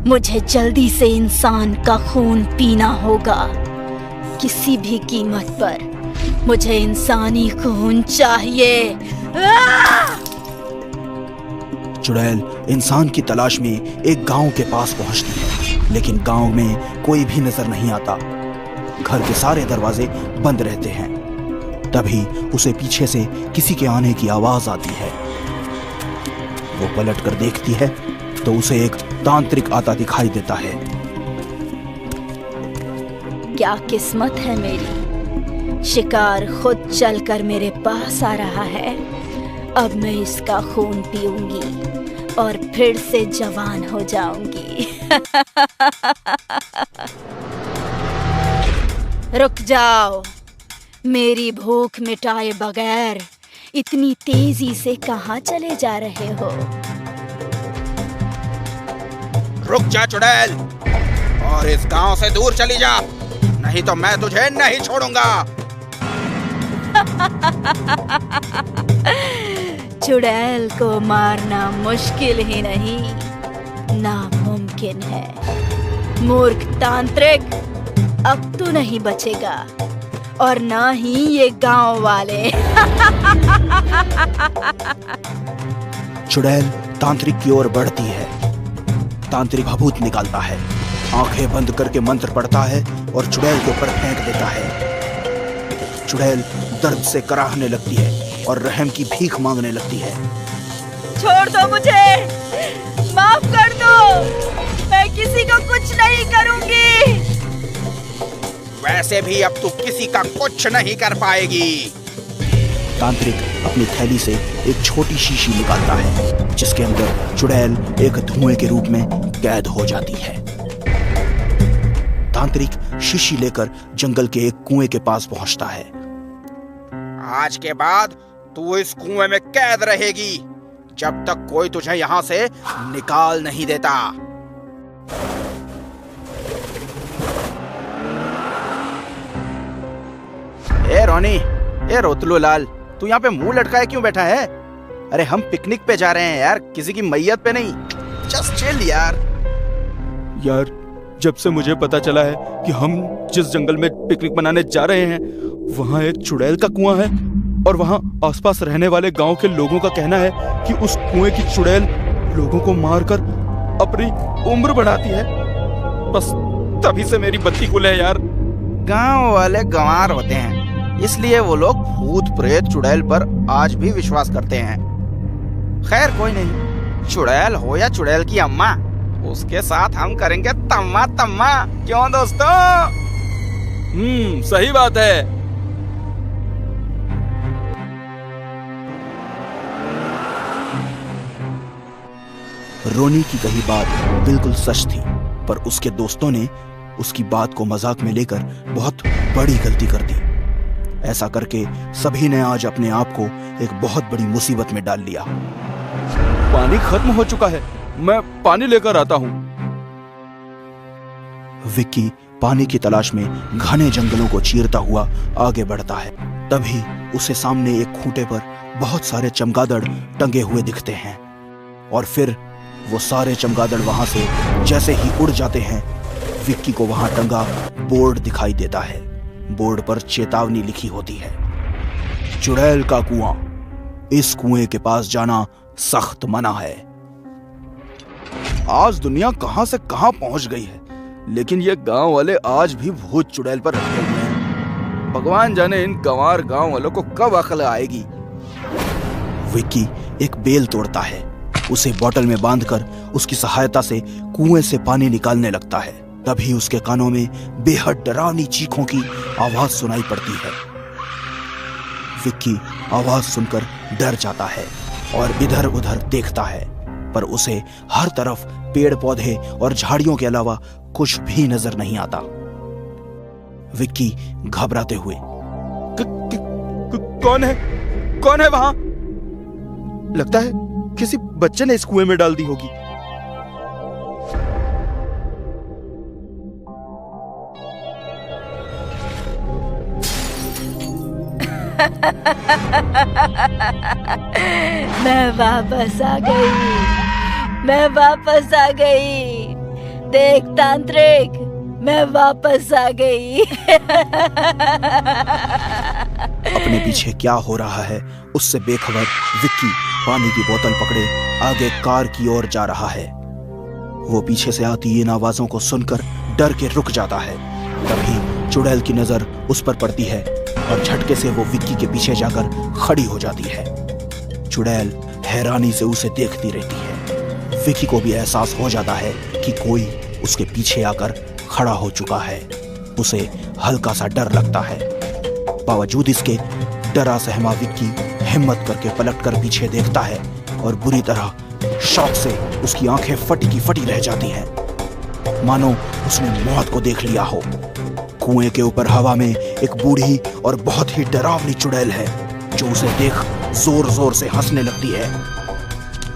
मुझे जल्दी से इंसान का खून पीना होगा। किसी भी कीमत पर मुझे इंसानी खून चाहिए। चुड़ैल इंसान की तलाश में एक गांव के पास पहुंचती है, लेकिन गांव में कोई भी नजर नहीं आता। घर के सारे दरवाजे बंद रहते हैं। तभी उसे पीछे से किसी के आने की आवाज आती है। वो पलट कर देखती है तो उसे एक तांत्रिक आता दिखाई देता है। क्या किस्मत है मेरी, शिकार खुद चलकर मेरे पास आ रहा है। अब मैं इसका खून पीऊंगी और फिर से जवान हो जाऊंगी। रुक जाओ, मेरी भूख मिटाए बगैर इतनी तेजी से कहाँ चले जा रहे हो? रुक जा चुड़ैल, और इस गांव से दूर चली जा, नहीं तो मैं तुझे नहीं छोड़ूंगा। चुड़ैल को मारना मुश्किल ही नहीं, नामुमकिन है। मूर्ख तांत्रिक, अब तू नहीं बचेगा, और ना ही ये गांव वाले। चुड़ैल तांत्रिक की ओर बढ़ती है। तांत्रिक भभूत निकालता है, आंखें बंद करके मंत्र पढ़ता है और चुड़ैल के ऊपर फेंक देता है। चुड़ैल दर्द से कराहने लगती है और रहम की भीख मांगने लगती है। छोड़ दो मुझे, माफ कर दो, मैं किसी को कुछ नहीं करूंगी। वैसे भी अब तू किसी का कुछ नहीं कर पाएगी। तांत्रिक अपनी थैली से एक छोटी शीशी निकालता है, जिसके अंदर चुड़ैल एक धुएं के रूप में कैद हो जाती है। तांत्रिक शीशी लेकर जंगल के एक कुएं के पास पहुंचता है। आज के बाद तू इस कुएं में कैद रहेगी, जब तक कोई तुझे यहाँ से निकाल नहीं देता। ए रोनी, ए रोतलू लाल, तू यहाँ पे मुंह लटकाए क्यों बैठा है? अरे हम पिकनिक पे जा रहे हैं यार, किसी की मैयत पे नहीं। जस्ट चिल यार। यार, जब से मुझे पता चला है कि हम जिस जंगल में पिकनिक मनाने जा रहे हैं वहाँ एक चुड़ैल का कुआं है, और वहाँ आसपास रहने वाले गांव के लोगों का कहना है कि उस कुएं की चुड़ैल लोगों को मारकर अपनी उम्र बढ़ाती है। बस तभी से मेरी बत्ती गुल है यार। गांव वाले गंवार होते हैं, इसलिए वो लोग भूत प्रेत चुड़ैल पर आज भी विश्वास करते हैं। खैर कोई नहीं, चुड़ैल हो या चुड़ैल की अम्मा, उसके साथ हम करेंगे तम्मा तम्मा। क्यों दोस्तों? सही बात है। रोनी की कही बात बिल्कुल सच थी, पर उसके दोस्तों ने उसकी बात को मजाक में लेकर बहुत बड़ी गलती कर दी। ऐसा करके सभी ने आज अपने आप को एक बहुत बड़ी मुसीबत में डाल लिया। पानी खत्म हो चुका है, मैं पानी लेकर आता हूँ। विक्की पानी की तलाश में घने जंगलों को चीरता हुआ आगे बढ़ता है। तभी उसे सामने एक खूंटे पर बहुत सारे चमगादड़ टंगे हुए दिखते हैं, और फिर वो सारे चमगादड़ वहां से जैसे ही उड़ जाते हैं, विक्की को वहां टंगा बोर्ड दिखाई देता है। बोर्ड पर चेतावनी लिखी होती है, चुड़ैल का कुआं, इस कुएं के पास जाना सख्त मना है। आज दुनिया कहां से कहां पहुंच गई है, लेकिन ये गांव वाले आज भी भूत चुड़ैल पर रखे हुए हैं। भगवान जाने इन गंवार गांव वालों को कब अकल आएगी। विक्की एक बेल तोड़ता है, उसे बोतल में बांधकर उसकी सहायता से कुएं से पानी निकालने लगता है। तभी उसके कानों में बेहद डरावनी चीखों की आवाज सुनाई पड़ती है। विक्की आवाज सुनकर डर जाता है और इधर उधर देखता है, पर उसे हर तरफ पेड़ पौधे और झाड़ियों के अलावा कुछ भी नजर नहीं आता। विक्की घबराते हुए, कौन है? कौन है वहां? लगता है किसी बच्चे ने इस कुएं में डाल दी होगी। मैं वापस आ गई, मैं वापस आ गई। देख तांत्रिक, मैं वापस आ गई। अपने पीछे क्या हो रहा है उससे बेखबर विक्की पानी की बोतल पकड़े आगे कार की ओर जा रहा है। वो पीछे से आती इन आवाजों को सुनकर डर के रुक जाता है। तभी चुड़ैल की नजर उस पर पड़ती है और झटके से वो विक्की के पीछे जाकर खड़ी हो जाती है। चुड़ैल हैरानी से उसे देखती रहती है। विक्की को भी एहसास हो जाता है कि कोई उसके पीछे आकर खड़ा हो चुका है। उसे हल्का सा डर लगता है। बावजूद इसके डरा सहमा विक्की हिम्मत करके पलटकर पीछे देखता है और बुरी तरह शौक से उसकी आंखें फटी की फटी रह जाती हैं, मानो उसने मौत को देख लिया हो। कुएं के ऊपर हवा में एक बूढ़ी और बहुत ही डरावनी चुड़ैल है जो उसे देख जोर जोर से हंसने लगती है।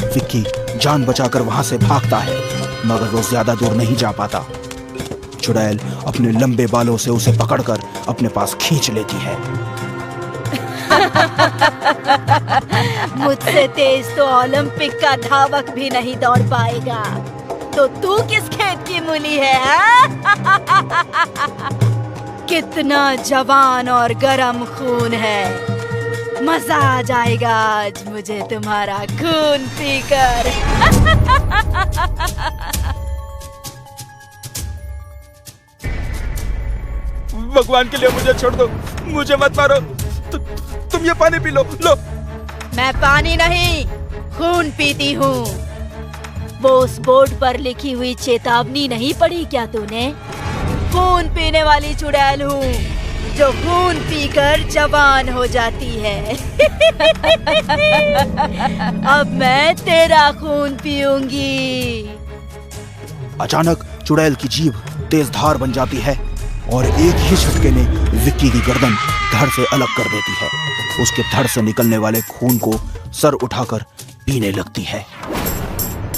विक्की जान बचाकर वहां से भागता है, मगर वो ज्यादा दूर नहीं जा पाता। चुड़ैल अपने लंबे बालों से उसे पकड़कर अपने पास खींच लेती है। मुझसे तेज तो ओलंपिक का धावक भी नहीं दौड़ पाएगा, तो तू किस खेत की मूली है, हाँ? कितना जवान और गरम खून है। मजा आ जाएगा आज मुझे तुम्हारा खून पीकर। भगवान के लिए मुझे छोड़ दो, मुझे मत मारो। तुम ये पानी पी लो। मैं पानी नहीं, खून पीती हूँ। वो उस बोर्ड पर लिखी हुई चेतावनी नहीं पढ़ी क्या तूने? खून पीने वाली चुड़ैल हूँ जो खून पीकर जवान हो जाती है। अब मैं तेरा खून पीऊंगी। अचानक चुड़ैल की जीभ तेज धार बन जाती है और एक ही झटके में विक्की की गर्दन धड़ से अलग कर देती है। उसके धड़ से निकलने वाले खून को सर उठाकर पीने लगती है।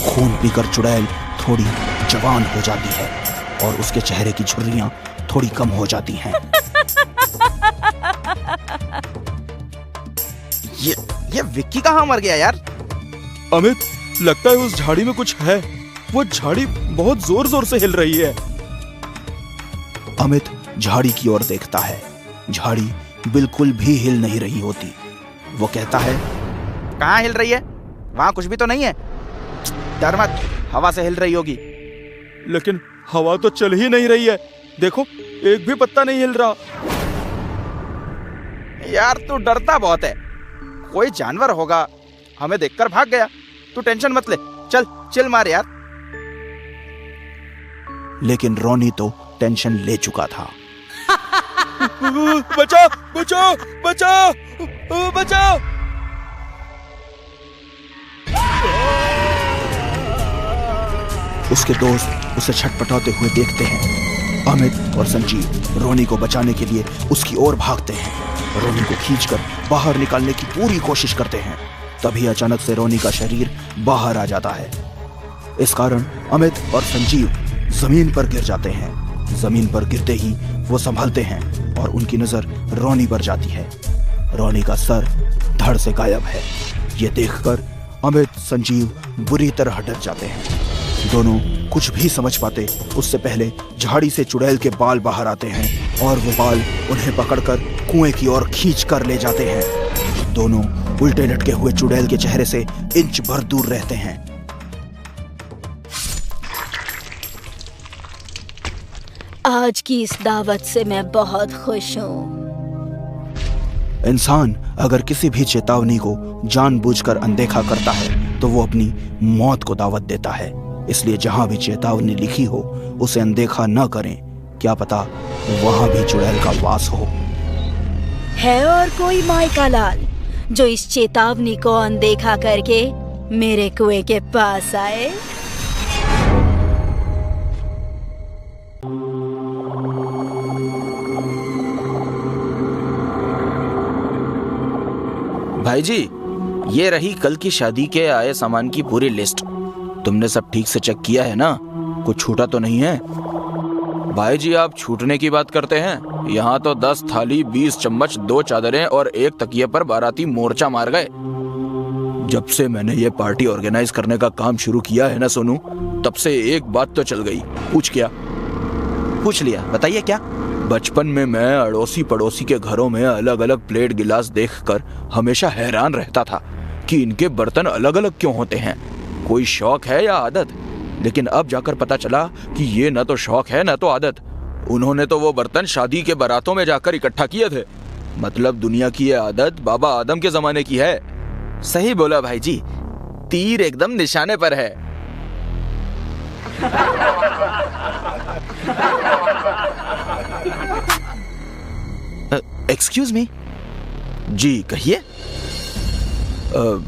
खून पीकर चुड़ैल थोड़ी जवान हो जाती है और उसके चेहरे की झुर्रियां थोड़ी कम हो जाती हैं। ये विक्की कहाँ मर गया यार? अमित, लगता है उस झाड़ी में कुछ है। वो झाड़ी बहुत जोर जोर से हिल रही है। अमित झाड़ी की ओर देखता है। झाड़ी बिल्कुल भी हिल नहीं रही होती। वो कहता है, कहाँ हिल रही है? वहाँ कुछ भी तो नहीं है। डर मत, हवा से हिल रही होगी। लेकिन हवा तो चल ही नहीं रही है। देखो, एक भी पत्ता नहीं हिल रहा। यार तू डरता बहुत है। कोई जानवर होगा, हमें देखकर भाग गया। तू टेंशन मत ले, चल चिल मार यार। लेकिन रोनी तो टेंशन ले चुका था। बचाओ बचाओ बचाओ बचाओ। उसके दोस्त उसे छटपटाते हुए देखते हैं। अमित और संजीव रोनी को बचाने के लिए उसकी ओर भागते हैं। रोनी को खींचकर बाहर निकालने की पूरी कोशिश करते हैं। तभी अचानक से रोनी का शरीर बाहर आ जाता है। इस कारण अमित और संजीव जमीन पर गिर जाते हैं। जमीन पर गिरते ही वो संभलते हैं और उनकी नजर रोनी पर जाती है। रोनी का सर धड़ से गायब है। ये देखकर अमित संजीव बुरी तरह डर जाते हैं। दोनों कुछ भी समझ पाते उससे पहले झाड़ी से चुड़ैल के बाल बाहर आते हैं और वो बाल उन्हें पकड़कर कुएं की ओर खींच कर ले जाते हैं। दोनों उल्टे लटके हुए चुड़ैल के चेहरे से इंच भर दूर रहते हैं। आज की इस दावत से मैं बहुत खुश हूँ। इंसान अगर किसी भी चेतावनी को जानबूझकर अनदेखा करता है तो वो अपनी मौत को दावत देता है। इसलिए जहां भी चेतावनी लिखी हो उसे अनदेखा न करें। क्या पता वहां भी चुड़ैल का वास हो। है और कोई मायका लाल जो इस चेतावनी को अनदेखा करके मेरे कुएं के पास आए? भाई जी, ये रही कल की शादी के आए सामान की पूरी लिस्ट। तुमने सब ठीक से चेक किया है ना? कुछ छूटा तो नहीं है? भाई जी, आप छूटने की बात करते हैं। यहाँ तो 10 थाली, 20 चम्मच, 2 चादरें और 1 तकिए पर बाराती मोर्चा मार गए। जब से मैंने ये पार्टी ऑर्गेनाइज करने का काम शुरू किया है ना सोनू, तब से एक बात तो चल गई। पूछ क्या? पूछ लिया, बताइए क्या। बचपन में मैं अड़ोसी पड़ोसी के घरों में अलग अलग प्लेट गिलास देखकर हमेशा हैरान रहता था कि इनके बर्तन अलग अलग क्यों होते हैं। कोई शौक है या आदत? लेकिन अब जाकर पता चला कि ये न तो शौक है न तो आदत। उन्होंने तो वो बर्तन शादी के बारातों में जाकर इकट्ठा किए थे। मतलब दुनिया की ये आदत बाबा आदम के जमाने की है। सही बोला भाई जी, तीर एकदम निशाने पर है। Excuse me. जी कहिए।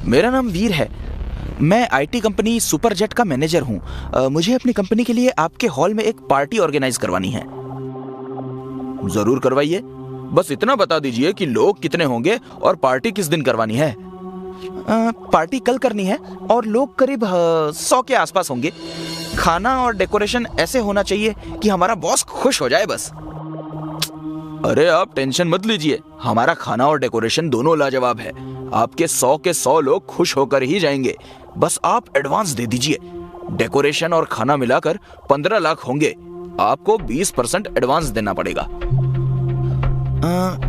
मेरा नाम वीर है। मैं आईटी कंपनी सुपरजेट का मैनेजर हूँ। मुझे अपनी कंपनी के लिए आपके हॉल में एक पार्टी ऑर्गेनाइज करवानी है। जरूर करवाइए, बस इतना बता दीजिए कि लोग कितने होंगे और पार्टी किस दिन करवानी है। पार्टी कल करनी है और लोग करीब 100 के आसपास होंगे। खाना और डेकोरेशन ऐसे होना चाहिए कि हमारा बॉस खुश हो जाए बस। अरे आप टेंशन मत लीजिए, हमारा खाना और डेकोरेशन दोनों लाजवाब है। आपके 100 के 100 लोग खुश होकर ही जाएंगे। बस आप एडवांस दे दीजिए। डेकोरेशन और खाना मिलाकर 15 लाख होंगे। आपको 20% एडवांस देना पड़ेगा।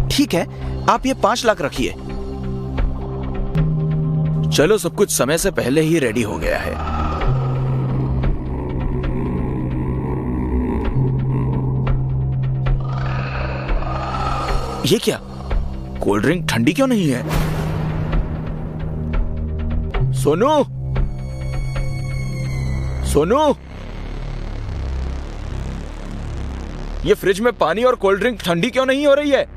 ठीक है, आप ये 5 लाख रखिए। चलो, सब कुछ समय से पहले ही रेडी हो गया है। ये क्या? कोल्ड ड्रिंक ठंडी क्यों नहीं है? सोनू, सोनू, ये फ्रिज में पानी और कोल्ड ड्रिंक ठंडी क्यों नहीं हो रही है?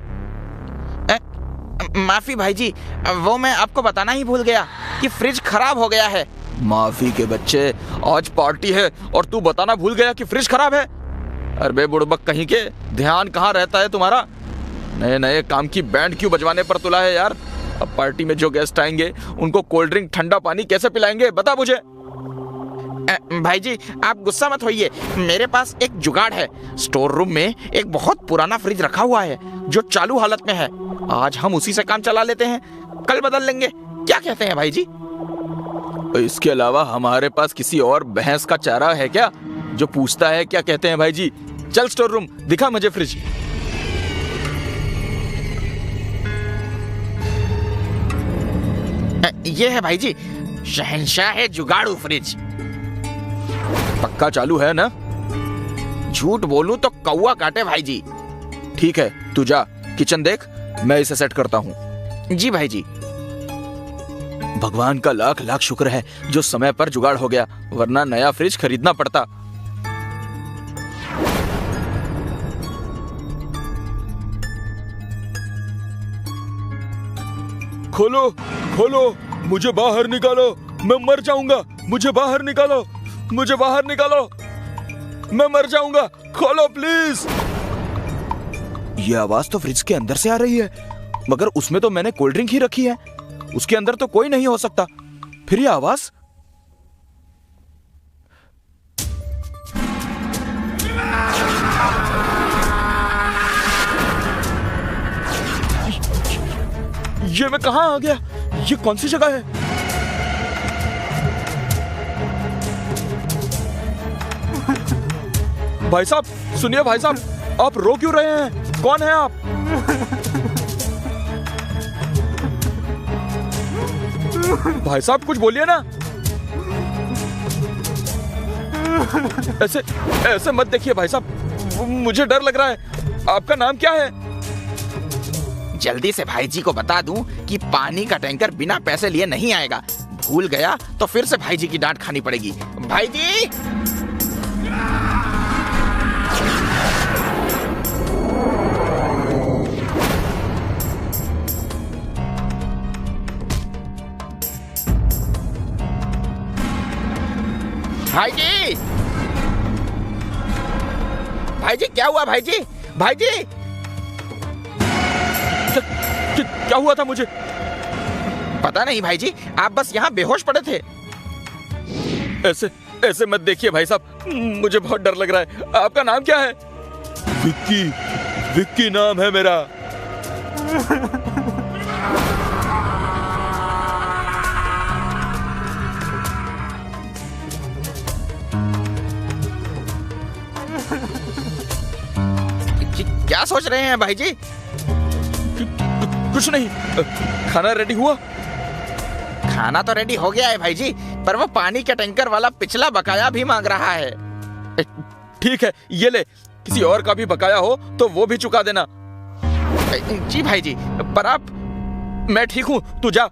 माफी भाई जी, वो मैं आपको बताना ही भूल गया कि फ्रिज खराब हो गया है। माफी के बच्चे, आज पार्टी है और तू बताना भूल गया कि फ्रिज खराब है। अरे बुड़बक कहीं के, ध्यान कहाँ रहता है तुम्हारा? नए नए काम की बैंड क्यों बजवाने पर तुला है यार? अब पार्टी में जो गेस्ट आएंगे उनको कोल्ड ड्रिंक ठंडा पानी कैसे पिलाएंगे, बता मुझे। भाई जी आप गुस्सा मत होइए, मेरे पास एक जुगाड़ है। स्टोर रूम में एक बहुत पुराना फ्रिज रखा हुआ है जो चालू हालत में है। आज हम उसी से काम चला लेते हैं, कल बदल लेंगे। क्या कहते हैं भाई जी? इसके अलावा हमारे पास किसी और भैंस का चारा है क्या जो पूछता है क्या कहते हैं भाई जी? चल स्टोर रूम, दिखा मुझे फ्रिज। ये है भाई जी, शहंशाह है जुगाड़ू फ्रिज। पक्का चालू है ना? झूठ बोलूं तो कौवा काटे भाई जी। ठीक है, तू जा किचन देख, मैं इसे सेट करता हूँ। जी भाई जी। भगवान का लाख लाख शुक्र है जो समय पर जुगाड़ हो गया, वरना नया फ्रिज खरीदना पड़ता। खोलो खोलो, मुझे बाहर निकालो, मैं मर जाऊंगा। मुझे बाहर निकालो, मुझे बाहर निकालो, मैं मर जाऊंगा। खोलो प्लीज। ये आवाज तो फ्रिज के अंदर से आ रही है, मगर उसमें तो मैंने कोल्ड ड्रिंक ही रखी है। उसके अंदर तो कोई नहीं हो सकता। फिर ये आवाज? ये मैं कहां आ गया? ये कौन सी जगह है? भाई साहब सुनिए, भाई साहब आप रो क्यों रहे हैं? कौन है आप? भाई साहब कुछ बोलिए ना। ऐसे ऐसे मत देखिए भाई साहब, मुझे डर लग रहा है। आपका नाम क्या है? जल्दी से भाई जी को बता दूं कि पानी का टैंकर बिना पैसे लिए नहीं आएगा। भूल गया तो फिर से भाई जी की डांट खानी पड़ेगी। भाई जी! भाई जी! भाई जी क्या हुआ भाई जी? भाई जी! क्या हुआ था मुझे? पता नहीं भाई जी, आप बस यहाँ बेहोश पड़े थे। ऐसे ऐसे मत देखिए भाई साहब, मुझे बहुत डर लग रहा है। आपका नाम क्या है? विक्की, विक्की नाम है मेरा। सोच रहे हैं भाई जी? कुछ नहीं। खाना रेडी हुआ? खाना तो रेडी हो गया है भाई जी, पर वो पानी के टैंकर वाला पिछला बकाया भी मांग रहा है। ठीक है, ये ले, किसी और का भी बकाया हो तो वो भी चुका देना। जी भाई जी, पर आप? मैं ठीक हूँ, तू जा।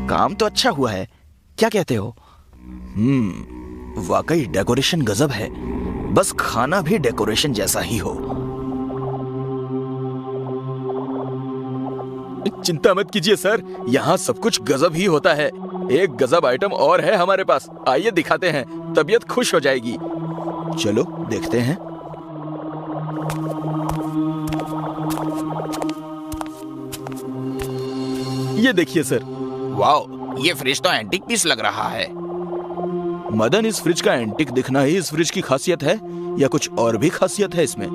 काम तो अच्छा हुआ है, क्या कहते हो? वाकई डेकोरेशन गजब है, बस खाना भी डेकोरेशन जैसा ही हो। चिंता मत कीजिए सर, यहाँ सब कुछ गजब ही होता है। एक गजब आइटम और है हमारे पास, आइए दिखाते हैं, तबीयत खुश हो जाएगी। चलो देखते हैं। ये देखिए सर। वाओ, ये फ्रिज तो एंटीक पीस लग रहा है। मदन, इस फ्रिज का एंटीक दिखना ही इस फ्रिज की खासियत है या कुछ और भी खासियत है इसमें?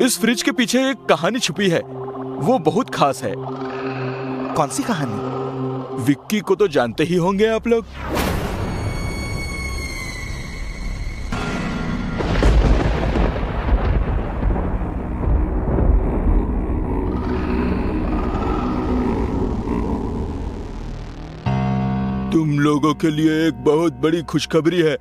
इस फ्रिज के पीछे एक कहानी छुपी है, वो बहुत खास है। कौन सी कहानी? विक्की को तो जानते ही होंगे आप लोग। तुम लोगों के लिए एक बहुत बड़ी खुशखबरी है।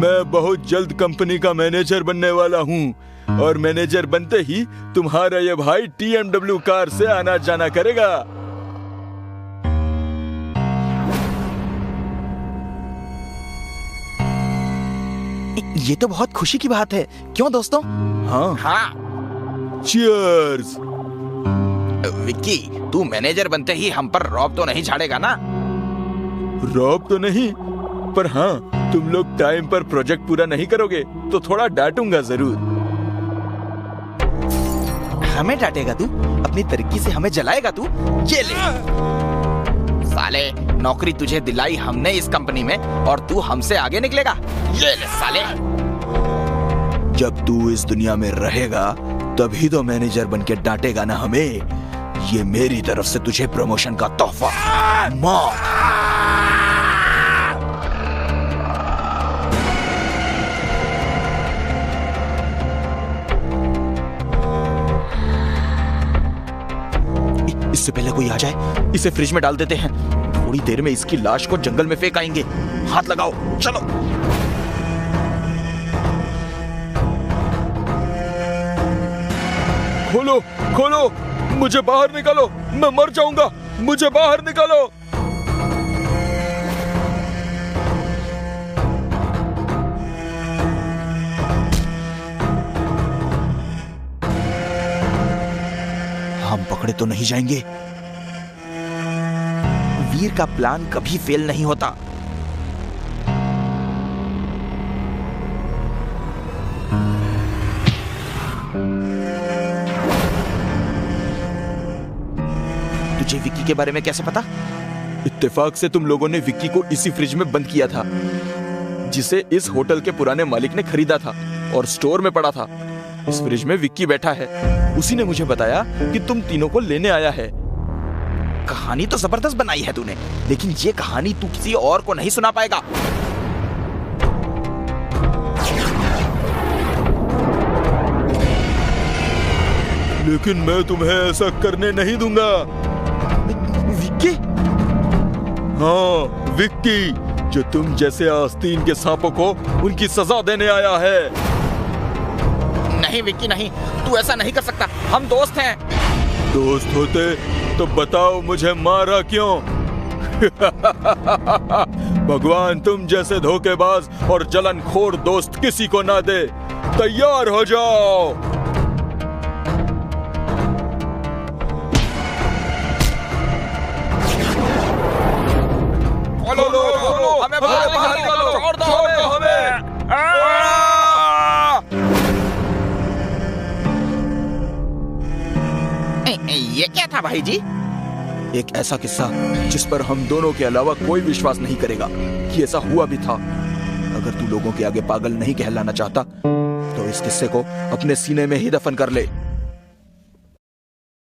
मैं बहुत जल्द कंपनी का मैनेजर बनने वाला हूँ और मैनेजर बनते ही तुम्हारा ये भाई TMW कार से आना जाना करेगा। ये तो बहुत खुशी की बात है, क्यों दोस्तों? हाँ हाँ चीयर्स। विक्की, तू मैनेजर बनते ही हम पर रौब तो नहीं झाड़ेगा ना? रौब तो नहीं, पर हाँ, तुम लोग टाइम पर प्रोजेक्ट पूरा नहीं करोगे तो थोड़ा डांटूंगा जरूर। हमें डांटेगा तू? अपनी तरक्की से हमें जलाएगा तू? ये ले साले, नौकरी तुझे दिलाई हमने इस कंपनी में और तू हमसे आगे निकलेगा? ये ले साले। जब तू इस दुनिया में रहेगा तभी तो मैनेजर बनके डांटेगा ना हमें। ये मेरी तरफ से तुझे प्रमोशन का तोहफा। मौत। इससे पहले कोई आ जाए, इसे फ्रिज में डाल देते हैं। थोड़ी देर में इसकी लाश को जंगल में फेंक आएंगे। हाथ लगाओ, चलो। खोलो खोलो, मुझे बाहर निकालो, मैं मर जाऊंगा, मुझे बाहर निकालो। हम पकड़े तो नहीं जाएंगे? वीर का प्लान कभी फेल नहीं होता। तुझे विक्की के बारे में कैसे पता? इत्तेफाक से तुम लोगों ने विक्की को इसी फ्रिज में बंद किया था, जिसे इस होटल के पुराने मालिक ने खरीदा था और स्टोर में पड़ा था। इस फ्रिज में विक्की बैठा है। उसी ने मुझे बताया कि तुम तीनों को लेने आया है। कहानी तो जबरदस्त बनाई है तूने, लेकिन ये कहानी तू किसी और को नहीं सुना पाएगा। लेकिन मैं तुम्हें ऐसा करने नहीं दूंगा। विक्की? हाँ, विक्की, जो तुम जैसे आस्तीन के सांपों को उनकी सजा देने आया है। नहीं विक्की नहीं, तू ऐसा नहीं कर सकता, हम दोस्त हैं। दोस्त होते तो बताओ मुझे मारा क्यों? भगवान तुम जैसे धोखेबाज और जलनखोर दोस्त किसी को ना दे। तैयार हो जाओ। हमें बाहर निकालो, छोड़ दो हमें। ये क्या था भाई जी? एक ऐसा किस्सा जिस पर हम दोनों के अलावा कोई विश्वास नहीं करेगा कि ऐसा हुआ भी था। अगर तू लोगों के आगे पागल नहीं कहलाना चाहता तो इस किस्से को अपने सीने में ही दफन कर ले।